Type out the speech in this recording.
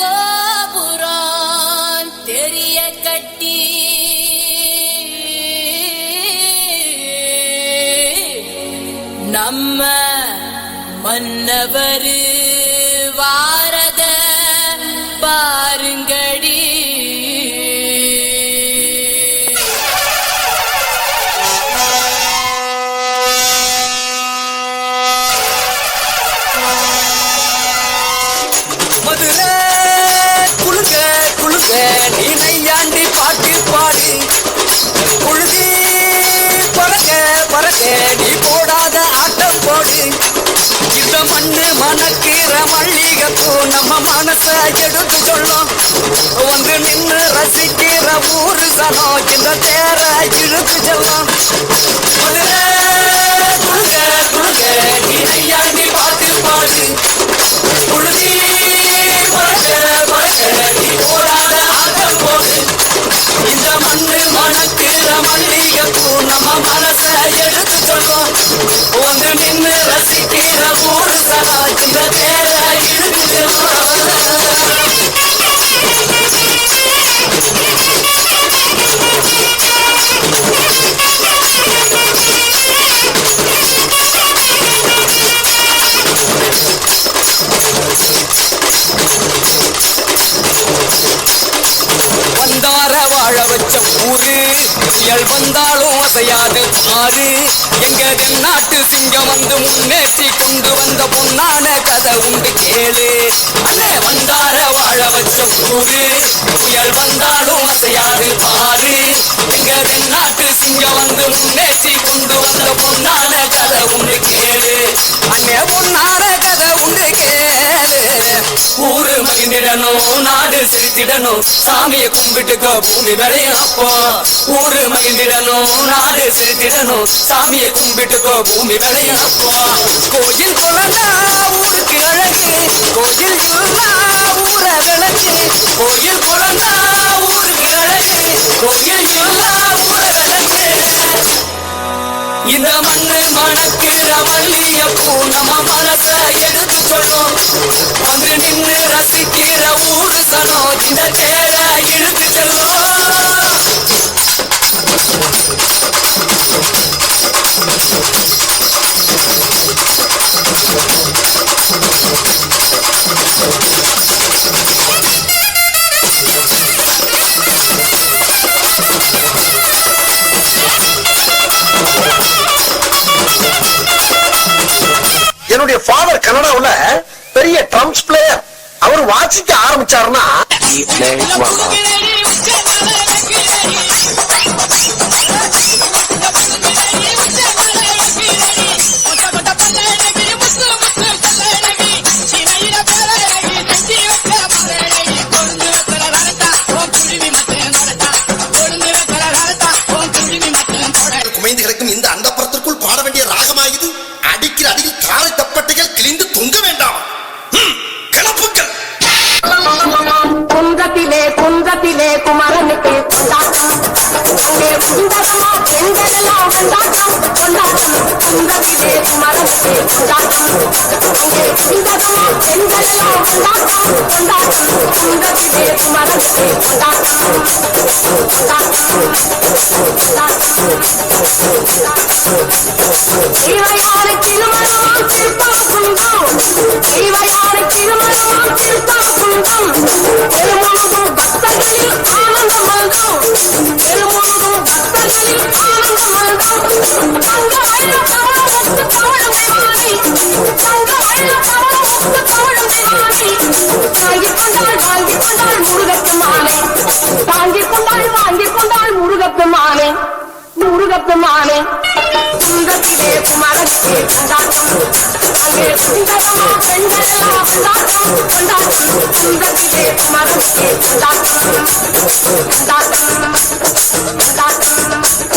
கோபுரம் தெரிய கட்டி நம்ம மன்னவர் வாரத பாருங்கடி. மதுரை குழுங்க குழுங்க நீ நையாண்டி பாட்டு பாடு, குழுதி பறக்க பறக்க நீ போடாத ஆட்டம் போடு. இந்த மண்ணு மணக்கிற மல்லிகைப்பூ நம்ம மனச எடுத்து சொல்லும், வந்து நின்று ரசிக்கிற ஊரு சனம் இந்த தேர இழுத்து செல்லும். மதுரை குழுங்க குழுங்க நீ நையாண்டி பாட்டு பாடு, குழுதி பறக்க பறக்க நீ போடாத ஆட்டம் போடு. இந்த மண்ணு மணக்கிற மல்லிகைப்பூ நம்ம மனச எடுத்து சொல்லும், வந்து நின்று ரசிக்கிற ஊரு சனா இந்த தேர இழுத்து செல்லும். வந்தார வாழ வச்ச ஊரு, புயல் வந்தாலும் அசையாது பாரு. எங்க தென்னாட்டு சிங்கம் வந்து முன்னேற்றி கொண்டு வந்த பொன்னான கதை உண்டு கேளு. அண்ணே வந்தார வாழ வச்ச ஊரு, புயல் வந்தாலும் அசையாது பாரு. எங்க தென்னாட்டு சிங்கம் வந்து முன்னேற்றி கொண்டு வந்த பொன்னான கதை உண்டு கேளு. அண்ணே பொன்னான கதை உண்டு கேளு. ஊரு மகிழ்ந்திடணும், நாடு சிரித்திடணும், சாமியை கும்பிட்டுக்கோ பூமி விளையும் அப்போ. ஊரு மகிழ்ந்திடணும், நாடு சிரித்திடணும், சாமியை கும்பிட்டுக்கோ பூமி விளையும் அப்போ. கோயில் குழந்தா ஊருக்கு அழகு, கோயில் இல்லா ஊர விளக்கு. கோயில் குழந்தா ஊருக்கு அழகு, கோயில் இல்லா ஊர விளக்கு. இந்த மண்ணு மணக்கிற மல்லிகைப்பூ நம்ம மனச எடுத்து சொல்லும், வந்து நின்று ரசிக்கிற ஊரு சனம் இந்த தேர இழுத்து செல்லும். என்னுடைய ஃபாதர் கனடாவுல பெரிய ட்ரம்ஸ் பிளேயர். அவர் வாசிக்க ஆரம்பிச்சாருன்னா குமைந்து கிடக்கும் இந்த அண்டப்புறத்திற்குள் பாட வேண்டிய ராகமாயுது. அடிக்கிற அடியில் காரை தப்பட்டைகள் கிழிந்து தொங்க வேண்டாம். கிளப்புக்கள் குன்றத்திலே குன்றத்திலே குமரனுக்கு கொண்டாட்டம், அங்கே குண்டரமா பெண்களெல்லாம் கொண்டாட்டம் கொண்டாட்டம். குன்றத்திலே குமரனுக்கு கொண்டாட்டம், அங்கே குண்டரமா பெண்களெல்லாம் கொண்டாட்டம் கொண்டாட்டம். குன்றத்திலே குமரனுக்கு கொண்டாட்டம் கொண்டாட்டம் இவையாரை திருமணம் திருத்தம் குந்தம், இவையாரை திருமணம் திருத்தம் குந்தம். பெருமுழுதும் பக்தர்களில் ஆனந்தம் வந்தோம், பெருமுழுதும் பக்தர்களில் ஆனந்தம் வந்தோம். தங்க வயல தவளமுத்து தவளம் தேவாதி, தங்க வயல தவளமுத்து தவளம் தேவாதி. தாங்கிக் கொண்டாள் வாங்கிக் கொண்டாள் முருகத்து மாலை, தாங்கிக் கொண்டாள் வாங்கிக் கொண்டாள் முருகத்து மாலை, முருகத்து மாலை. குன்றத்திலே குமரனுக்கு கொண்டாட்டம், அங்கே குண்டரமா பெண்களெல்லாம் கொண்டாட்டம் கொண்டாட்டம். குன்றத்திலே குமரனுக்கு கொண்டாட்டம் கொண்டாட்டம் கொண்டாட்டம்.